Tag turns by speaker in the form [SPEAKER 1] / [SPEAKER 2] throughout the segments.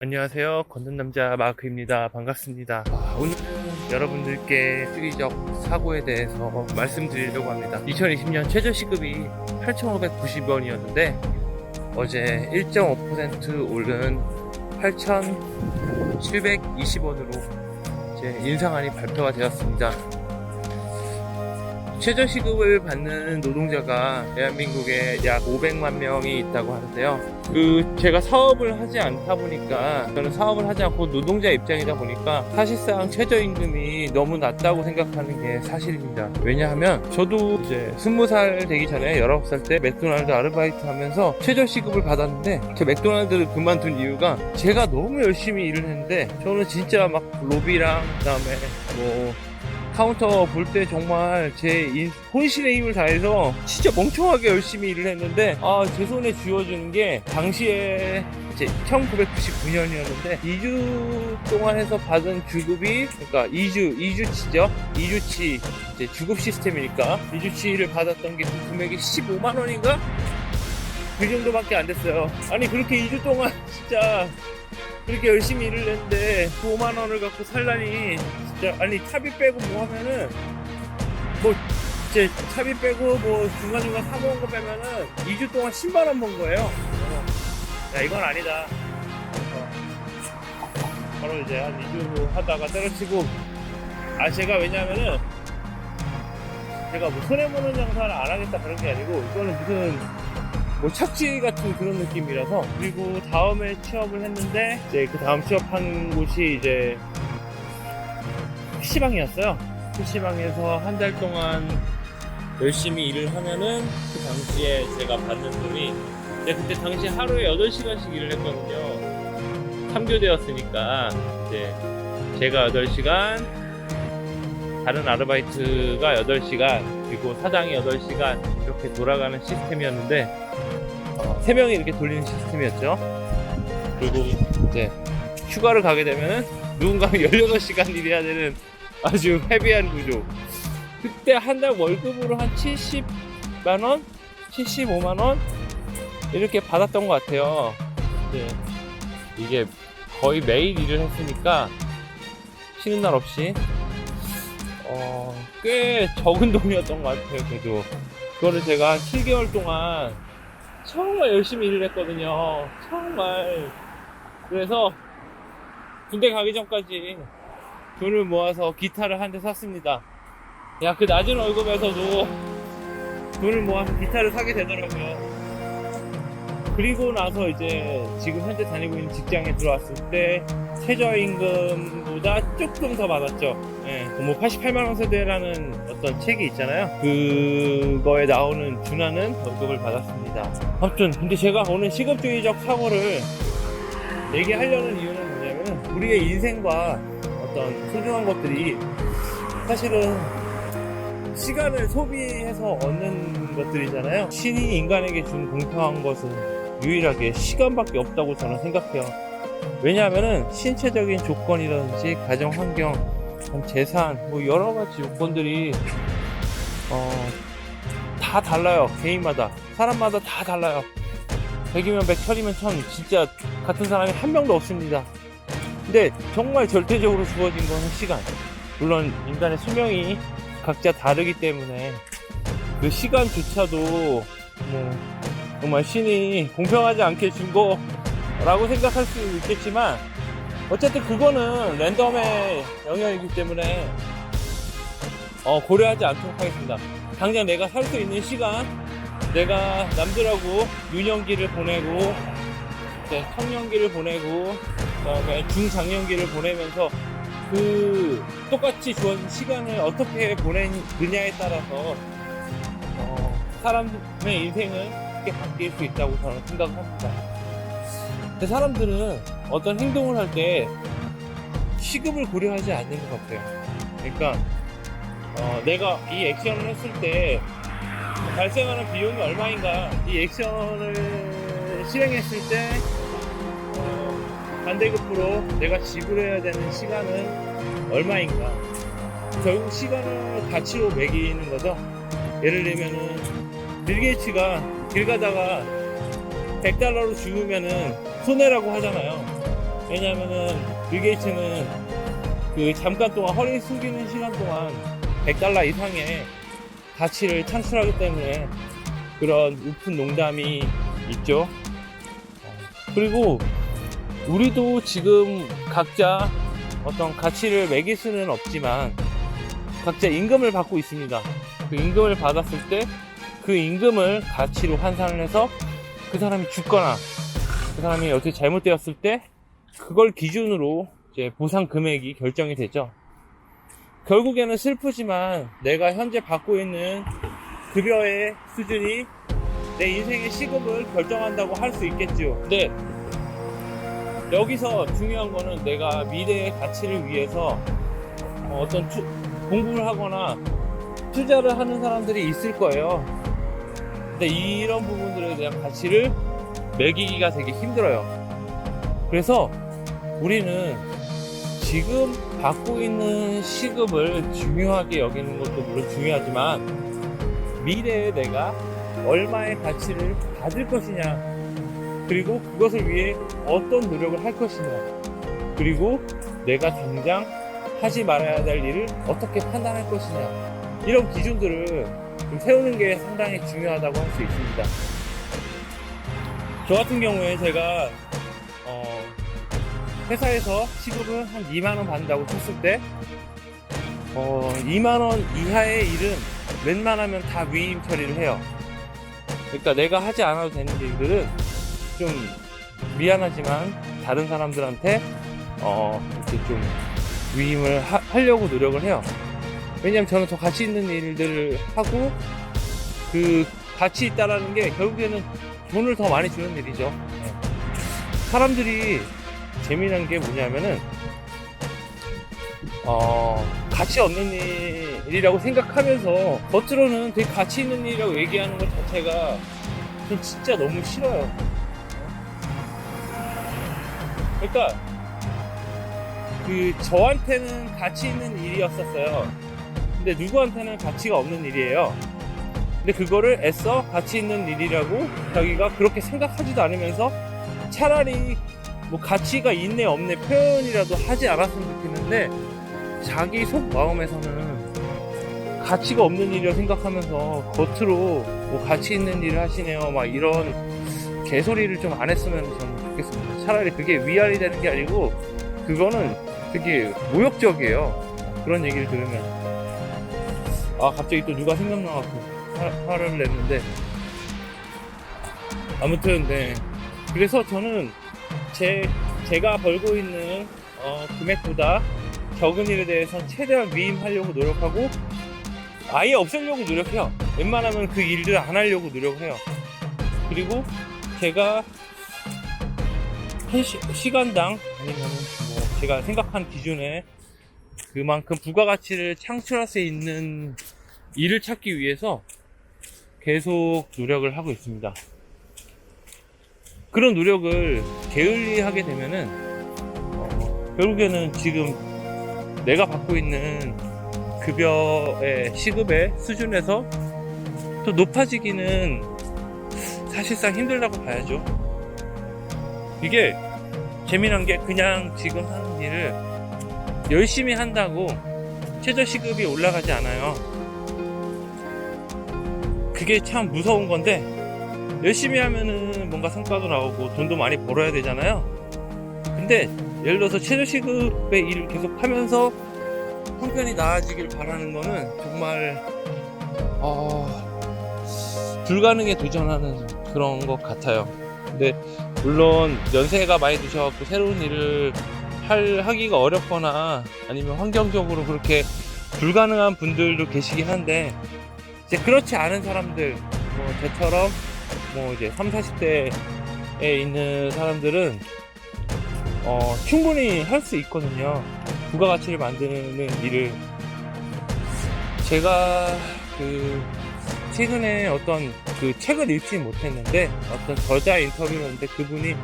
[SPEAKER 1] 안녕하세요. 걷는남자 마크입니다. 반갑습니다. 오늘은 여러분들께 수기적 사고에 대해서 말씀드리려고 합니다. 2020년 최저시급이 8,590원이었는데 어제 1.5% 오른 8,720원으로 이제 인상안이 발표가 되었습니다. 최저시급을 받는 노동자가 대한민국에 약 500만 명이 있다고 하는데요. 제가 사업을 하지 않다 보니까, 저는 사업을 하지 않고 노동자 입장이다 보니까 사실상 최저임금이 너무 낮다고 생각하는 게 사실입니다. 왜냐하면 저도 이제 20살 되기 전에 19살 때 맥도날드 아르바이트 하면서 최저시급을 받았는데, 제 맥도날드를 그만둔 이유가 제가 너무 열심히 일을 했는데, 저는 진짜 막 로비랑 그다음에 카운터 볼 때 정말 제 혼신의 힘을 다해서 진짜 멍청하게 열심히 일을 했는데, 제 손에 쥐어주는 게 당시에 이제 1999년이었는데 2주 동안 해서 받은 주급이, 그러니까 2주치죠. 2주치 이제 주급 시스템이니까 2주치를 받았던 게 그 금액이 15만 원인가? 그 정도밖에 안 됐어요. 아니 그렇게 2주 동안 진짜 그렇게 열심히 일을 했는데 5만 원을 갖고 살라니 진짜. 아니 차비 빼고 뭐 하면은 이제 차비 빼고 중간중간 사먹은 거 빼면은 2주 동안 10만 원 번 거예요. 야 이건 아니다. 바로 이제 한 2주 하다가 때려치고, 제가 왜냐면은 제가 손해보는 장사를 안 하겠다 그런 게 아니고, 이거는 무슨 착지 같은 그런 느낌이라서. 그리고 다음에 취업을 했는데, 이제 그 다음 취업한 곳이 이제 PC방이었어요. PC방에서 한 달 동안 열심히 일을 하면은 그 당시에 제가 받는 돈이, 그때 당시 하루에 8시간씩 일을 했거든요. 3교대였으니까 이제 제가 8시간, 다른 아르바이트가 8시간, 그리고 사장이 8시간 이렇게 돌아가는 시스템이었는데, 3명이 이렇게 돌리는 시스템이었죠. 그리고 이제 휴가를 가게 되면은 누군가는 18시간 일해야 되는 아주 헤비한 구조. 그때 한 달 월급으로 한 70만원? 75만원? 이렇게 받았던 것 같아요. 이게 거의 매일 일을 했으니까 쉬는 날 없이 꽤 적은 돈이었던 것 같아요. 그래도 그거를 제가 한 7개월 동안 정말 열심히 일을 했거든요. 정말. 그래서 군대 가기 전까지 돈을 모아서 기타를 한 대 샀습니다. 그 낮은 월급에서도 돈을 모아서 기타를 사게 되더라고요. 그리고 나서 이제 지금 현재 다니고 있는 직장에 들어왔을 때 최저임금보다 조금 더 받았죠. 88만원 세대라는 어떤 책이 있잖아요. 그거에 나오는 준하는 월급을 받았습니다. 아무튼 근데 제가 오늘 시급주의적 사고를 얘기하려는 이유는 뭐냐면, 우리의 인생과 어떤 소중한 것들이 사실은 시간을 소비해서 얻는 것들이잖아요. 신이 인간에게 준 공평한 것은 유일하게 시간밖에 없다고 저는 생각해요. 왜냐하면은 신체적인 조건이라든지 가정 환경, 재산, 여러 가지 요건들이 다 달라요. 개인마다, 사람마다 다 달라요. 100이면 100, 1000이면 1000. 진짜 같은 사람이 한 명도 없습니다. 근데 정말 절대적으로 주어진 거는 시간. 물론 인간의 수명이 각자 다르기 때문에 그 시간조차도 정말 신이 공평하지 않게 준 거라고 생각할 수 있겠지만, 어쨌든 그거는 랜덤의 영역이기 때문에 고려하지 않도록 하겠습니다. 당장 내가 살 수 있는 시간, 내가 남들하고 유년기를 보내고 청년기를 보내고 그다음에 중장년기를 보내면서 그 똑같이 주어진 시간을 어떻게 보내느냐에 따라서 사람의 인생은 크게 바뀔 수 있다고 저는 생각합니다. 근데 사람들은 어떤 행동을 할 때 시급을 고려하지 않는 것 같아요. 그러니까 내가 이 액션을 했을 때 발생하는 비용이 얼마인가, 이 액션을 실행했을 때 반대급부로 내가 지불해야 되는 시간은 얼마인가. 결국 시간을 가치로 매기는 거죠. 예를 들면은 빌 게이츠가 길 가다가 $100로 죽으면은 손해라고 하잖아요. 왜냐면은 빌 게이츠는 그 잠깐 동안 허리 숙이는 시간 동안 $100 이상의 가치를 창출하기 때문에 그런 우픈 농담이 있죠. 그리고 우리도 지금 각자 어떤 가치를 매길 수는 없지만 각자 임금을 받고 있습니다. 그 임금을 받았을 때 그 임금을 가치로 환산을 해서 그 사람이 죽거나 그 사람이 어떻게 잘못되었을 때 그걸 기준으로 이제 보상 금액이 결정이 되죠. 결국에는 슬프지만 내가 현재 받고 있는 급여의 수준이 내 인생의 시급을 결정한다고 할 수 있겠죠. 근데 여기서 중요한 거는 내가 미래의 가치를 위해서 어떤 공부를 하거나 투자를 하는 사람들이 있을 거예요. 근데 이런 부분들에 대한 가치를 매기기가 되게 힘들어요. 그래서 우리는 지금 받고 있는 시급을 중요하게 여기는 것도 물론 중요하지만 미래에 내가 얼마의 가치를 받을 것이냐, 그리고 그것을 위해 어떤 노력을 할 것이냐, 그리고 내가 당장 하지 말아야 될 일을 어떻게 판단할 것이냐, 이런 기준들을 좀 세우는 게 상당히 중요하다고 할 수 있습니다. 저 같은 경우에 제가 회사에서 시급을 한 2만원 받는다고 쳤을 때 2만원 이하의 일은 웬만하면 다 위임 처리를 해요. 그러니까 내가 하지 않아도 되는 일들은 좀 미안하지만 다른 사람들한테 이렇게 좀 위임을 하려고 노력을 해요. 왜냐면 저는 더 가치 있는 일들을 하고 그 가치 있다라는 게 결국에는 돈을 더 많이 주는 일이죠. 사람들이 재미난 게 뭐냐면은 가치 없는 일이라고 생각하면서 겉으로는 되게 가치 있는 일이라고 얘기하는 것 자체가 전 진짜 너무 싫어요. 그러니까 그 저한테는 가치 있는 일이었었어요. 근데 누구한테는 가치가 없는 일이에요. 근데 그거를 애써 가치 있는 일이라고 자기가 그렇게 생각하지도 않으면서 차라리 뭐 가치가 있네 없네 표현이라도 하지 않았으면 좋겠는데 자기 속 마음에서는 가치가 없는 일이라고 생각하면서 겉으로 뭐 가치 있는 일을 하시네요 막 이런 개소리를 좀 안 했으면 저는 좋겠습니다. 차라리 그게 위안이 되는 게 아니고 그거는 되게 모욕적이에요. 그런 얘기를 들으면 갑자기 또 누가 생각나갖고 화를 냈는데 아무튼 네. 그래서 저는 제가 벌고 있는 금액보다 적은 일에 대해서 최대한 위임하려고 노력하고 아예 없애려고 노력해요. 웬만하면 그 일을 안 하려고 노력을 해요. 그리고 제가 한 시간당 아니면 뭐 제가 생각한 기준에 그만큼 부가가치를 창출할 수 있는 일을 찾기 위해서 계속 노력을 하고 있습니다. 그런 노력을 게을리하게 되면은 결국에는 지금 내가 받고 있는 급여의 시급의 수준에서 또 높아지기는 사실상 힘들다고 봐야죠. 이게 재미난 게 그냥 지금 하는 일을 열심히 한다고 최저시급이 올라가지 않아요. 그게 참 무서운 건데 열심히 하면은 뭔가 성과도 나오고 돈도 많이 벌어야 되잖아요. 근데 예를 들어서 최저시급의 일을 계속 하면서 형편이 나아지길 바라는 거는 정말 불가능에 도전하는 그런 것 같아요. 근데 물론 연세가 많이 드셔갖고 새로운 일을 하기가 어렵거나 아니면 환경적으로 그렇게 불가능한 분들도 계시긴 한데 이제 그렇지 않은 사람들 뭐 저처럼 뭐 이제 30, 40대에 있는 사람들은 충분히 할 수 있거든요. 부가가치를 만드는 일을. 제가 최근에 어떤 책을 읽지 못했는데 어떤 저자 인터뷰를 했는데 그분이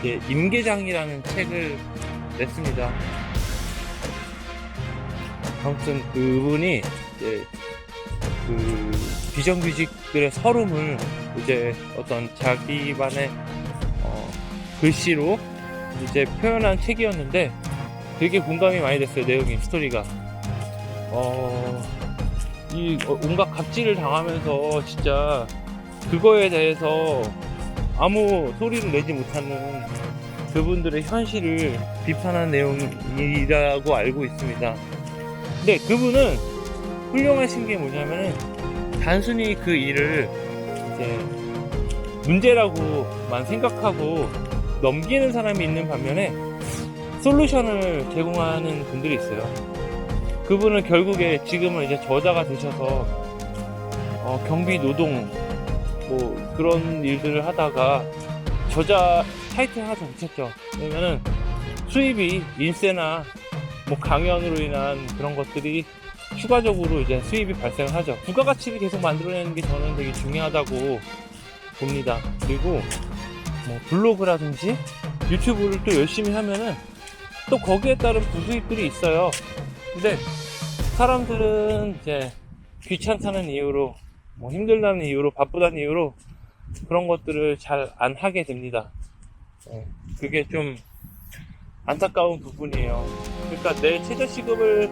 [SPEAKER 1] 이제 임계장이라는 책을 냈습니다. 아무튼 그분이 이제 비정규직들의 서름을 이제 어떤 자기만의 글씨로 이제 표현한 책이었는데 되게 공감이 많이 됐어요. 내용이, 스토리가. 온갖 갑질을 당하면서 진짜 그거에 대해서 아무 소리를 내지 못하는 그분들의 현실을 비판한 내용이라고 알고 있습니다. 근데 그분은 훌륭하신 게 뭐냐면은 단순히 그 일을 이제 문제라고만 생각하고 넘기는 사람이 있는 반면에 솔루션을 제공하는 분들이 있어요. 그분은 결국에 지금은 이제 저자가 되셔서 경비 노동 뭐 그런 일들을 하다가 저자 타이틀 하나 더 붙였죠. 왜냐면은 수입이 인세나 뭐 강연으로 인한 그런 것들이 추가적으로 이제 수입이 발생을 하죠. 부가가치를 계속 만들어내는 게 저는 되게 중요하다고 봅니다. 그리고 뭐 블로그라든지 유튜브를 또 열심히 하면은 또 거기에 따른 부수입들이 있어요. 근데 사람들은 이제 귀찮다는 이유로, 뭐 힘들다는 이유로, 바쁘다는 이유로 그런 것들을 잘 안 하게 됩니다. 그게 좀 안타까운 부분이에요. 그러니까 내 최저시급을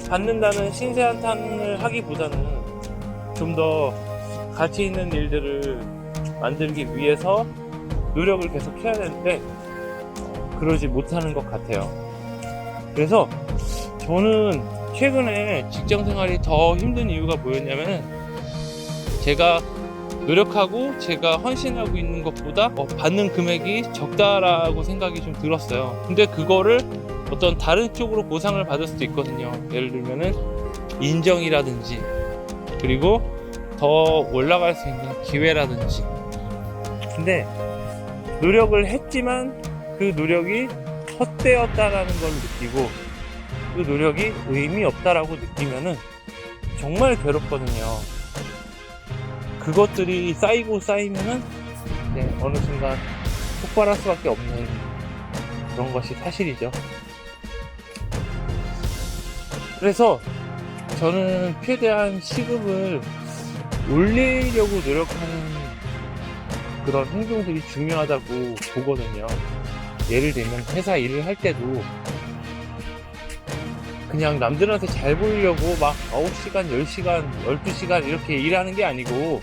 [SPEAKER 1] 받는다는 신세한탄을 하기보다는 좀 더 가치 있는 일들을 만들기 위해서 노력을 계속 해야 되는데 그러지 못하는 것 같아요. 그래서 저는 최근에 직장생활이 더 힘든 이유가 뭐였냐면 제가 노력하고 제가 헌신하고 있는 것보다 받는 금액이 적다라고 생각이 좀 들었어요. 근데 그거를 어떤 다른 쪽으로 보상을 받을 수도 있거든요. 예를 들면은 인정이라든지 그리고 더 올라갈 수 있는 기회라든지. 근데 노력을 했지만 그 노력이 헛되었다라는 걸 느끼고 그 노력이 의미 없다라고 느끼면은 정말 괴롭거든요. 그것들이 쌓이고 쌓이면은 어느 순간 폭발할 수밖에 없는 그런 것이 사실이죠. 그래서 저는 최대한 시급을 올리려고 노력하는 그런 행동들이 중요하다고 보거든요. 예를 들면 회사 일을 할 때도 그냥 남들한테 잘 보이려고 막 9시간, 10시간, 12시간 이렇게 일하는 게 아니고,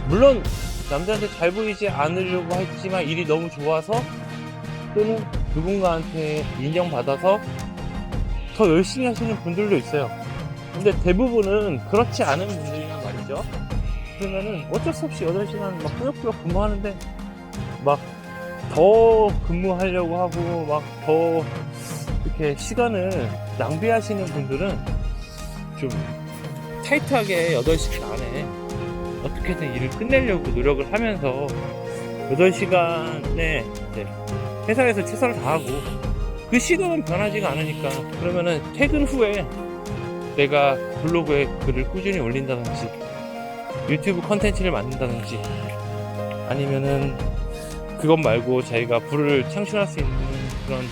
[SPEAKER 1] 물론 남들한테 잘 보이지 않으려고 했지만 일이 너무 좋아서 또는 누군가한테 인정받아서 더 열심히 하시는 분들도 있어요. 근데 대부분은 그렇지 않은 분들이란 말이죠. 그러면은 어쩔 수 없이 8시간 막 꾸역꾸역 근무하는데 막 더 근무하려고 하고 막 더 이렇게 시간을 낭비하시는 분들은 좀 타이트하게 8시간 안에 어떻게든 일을 끝내려고 노력을 하면서 8시간에 이제 회사에서 최선을 다하고 그 시간은 변하지가 않으니까, 그러면은 퇴근 후에 내가 블로그에 글을 꾸준히 올린다든지 유튜브 컨텐츠를 만든다든지 아니면은 그것 말고 자기가 부를 창출할 수 있는 그런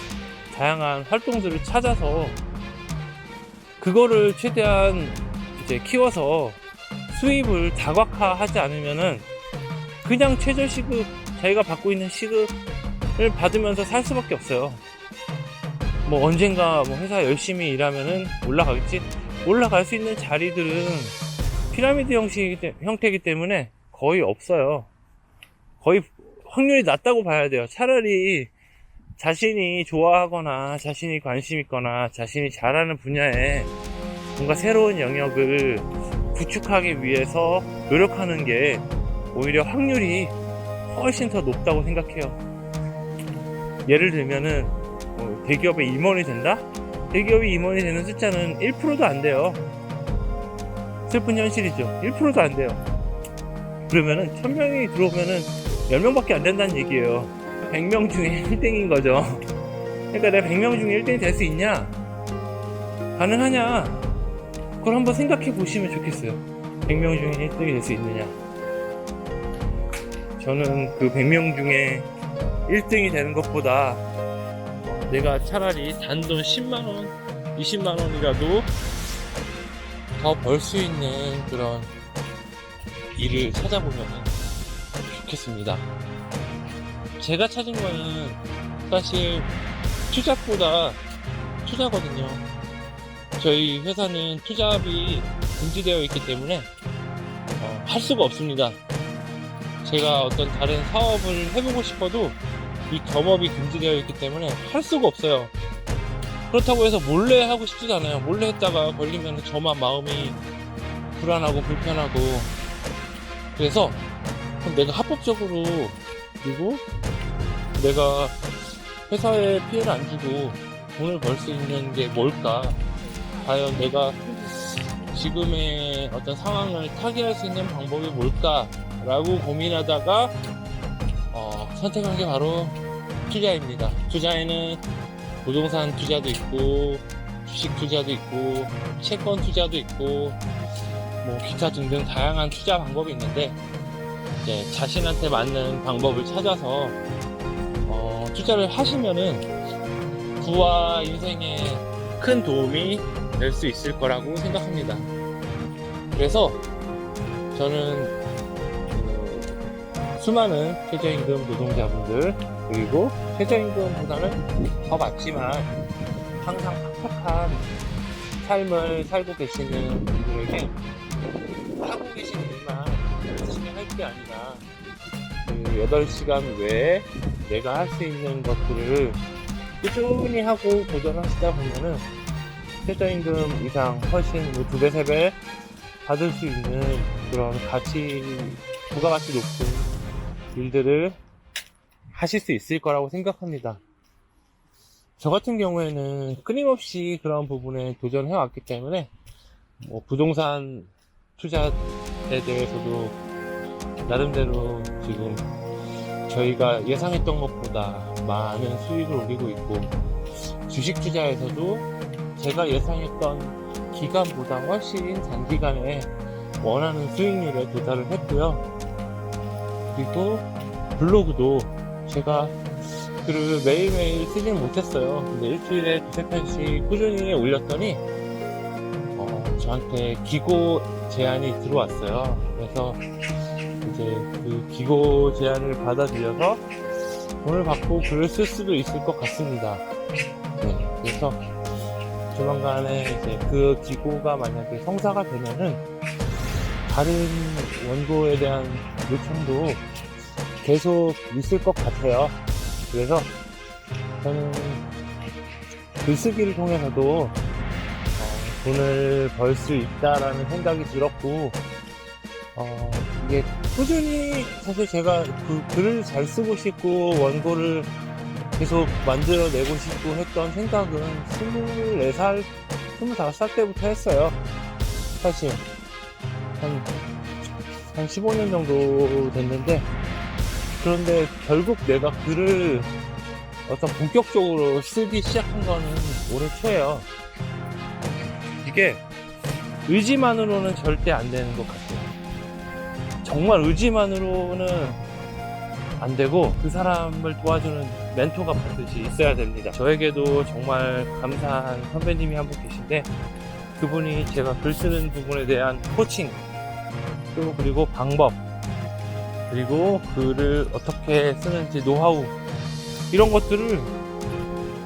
[SPEAKER 1] 다양한 활동들을 찾아서 그거를 최대한 이제 키워서 수입을 다각화하지 않으면은 그냥 최저시급, 자기가 받고 있는 시급을 받으면서 살 수밖에 없어요. 뭐 언젠가 뭐 회사 열심히 일하면은 올라가겠지? 올라갈 수 있는 자리들은 피라미드 형태이기 때문에 거의 없어요. 거의 확률이 낮다고 봐야 돼요. 차라리 자신이 좋아하거나 자신이 관심 있거나 자신이 잘하는 분야에 뭔가 새로운 영역을 구축하기 위해서 노력하는 게 오히려 확률이 훨씬 더 높다고 생각해요. 예를 들면은 대기업에 임원이 된다? 대기업이 임원이 되는 숫자는 1%도 안 돼요. 슬픈 현실이죠. 1%도 안 돼요. 그러면은 1000명이 들어오면은 10명밖에 안 된다는 얘기예요. 100명 중에 1등인 거죠. 그러니까 내가 100명 중에 1등이 될 수 있냐? 가능하냐? 그걸 한번 생각해 보시면 좋겠어요. 100명 중에 1등이 될 수 있느냐? 저는 그 100명 중에 1등이 되는 것보다 내가 차라리 단돈 10만원, 20만원이라도 더 벌 수 있는 그런 일을 찾아보면 좋겠습니다. 제가 찾은 거는 사실 투잡보다 투자거든요. 저희 회사는 투잡이 금지되어 있기 때문에 할 수가 없습니다. 제가 어떤 다른 사업을 해보고 싶어도 이 겸업이 금지되어 있기 때문에 할 수가 없어요. 그렇다고 해서 몰래 하고 싶지도 않아요. 몰래 했다가 걸리면 저만 마음이 불안하고 불편하고, 그래서 그럼 내가 합법적으로, 그리고 내가 회사에 피해를 안 주고 돈을 벌 수 있는 게 뭘까? 과연 내가 지금의 어떤 상황을 타개할 수 있는 방법이 뭘까? 라고 고민하다가 선택한 게 바로 투자입니다. 투자에는 부동산 투자도 있고, 주식 투자도 있고, 채권 투자도 있고, 뭐 기타 등등 다양한 투자 방법이 있는데, 이제 자신한테 맞는 방법을 찾아서 투자를 하시면은 부와 인생에 큰 도움이 될 수 있을 거라고 생각합니다. 그래서 저는 수많은 최저임금 노동자분들, 그리고 최저임금보다는 더 맞지만 항상 팍팍한 삶을 살고 계시는 분들에게 하고 계신 일만 열심히 할 게 아니라 그 8시간 외에 내가 할 수 있는 것들을 꾸준히 하고 도전하시다 보면은 최저임금 이상 훨씬 뭐 2배, 3배 받을 수 있는 그런 부가가치 높은 일들을 하실 수 있을 거라고 생각합니다. 저 같은 경우에는 끊임없이 그런 부분에 도전해 왔기 때문에 뭐 부동산 투자에 대해서도 나름대로 지금 저희가 예상했던 것보다 많은 수익을 올리고 있고, 주식 투자에서도 제가 예상했던 기간보다 훨씬 단기간에 원하는 수익률에 도달을 했고요. 그리고 블로그도 제가 글을 매일매일 쓰지는 못했어요. 근데 일주일에 2-3편씩 꾸준히 올렸더니 저한테 기고 제안이 들어왔어요. 그래서 이제 그 기고 제안을 받아들여서 돈을 받고 글을 쓸 수도 있을 것 같습니다. 네, 그래서 조만간에 이제 그 기고가 만약에 성사가 되면은 다른 원고에 대한 요청도 계속 있을 것 같아요. 그래서 저는 글쓰기를 통해서도 돈을 벌 수 있다라는 생각이 들었고, 이게 꾸준히 사실 제가 그 글을 잘 쓰고 싶고 원고를 계속 만들어내고 싶고 했던 생각은 24살, 25살 때부터 했어요. 사실 한 15년 정도 됐는데, 그런데 결국 내가 글을 어떤 본격적으로 쓰기 시작한 거는 올해 초예요. 이게 의지만으로는 절대 안 되는 것 같아요. 정말 의지만으로는 안 되고 그 사람을 도와주는 멘토가 반드시 있어야 됩니다. 저에게도 정말 감사한 선배님이 한 분 계신데, 그분이 제가 글 쓰는 부분에 대한 코칭, 그리고 방법, 그리고 글을 어떻게 쓰는지 노하우, 이런 것들을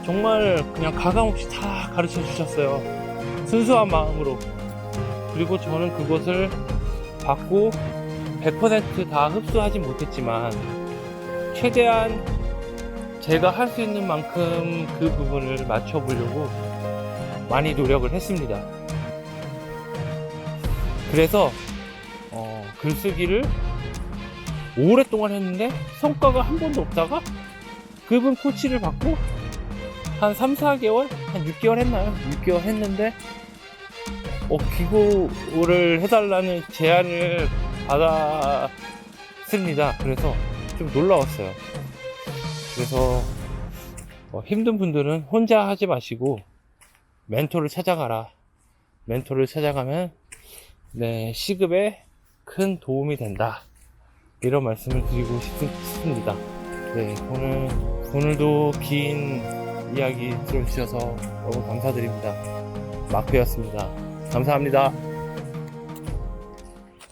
[SPEAKER 1] 정말 그냥 가감없이 다 가르쳐 주셨어요. 순수한 마음으로. 그리고 저는 그것을 받고 100% 다 흡수하진 못했지만 최대한 제가 할 수 있는 만큼 그 부분을 맞춰보려고 많이 노력을 했습니다. 그래서 글쓰기를 오랫동안 했는데 성과가 한 번도 없다가 그분 코치를 받고 한 3-4개월? 한 6개월 했나요? 6개월 했는데 기고를 해달라는 제안을 받았습니다. 그래서 좀 놀라웠어요. 그래서 힘든 분들은 혼자 하지 마시고 멘토를 찾아가라. 멘토를 찾아가면 내 시급에 큰 도움이 된다. 이런 말씀을 드리고 싶습니다. 네, 오늘도 긴 이야기 들어주셔서 너무 감사드립니다. 마크였습니다. 감사합니다.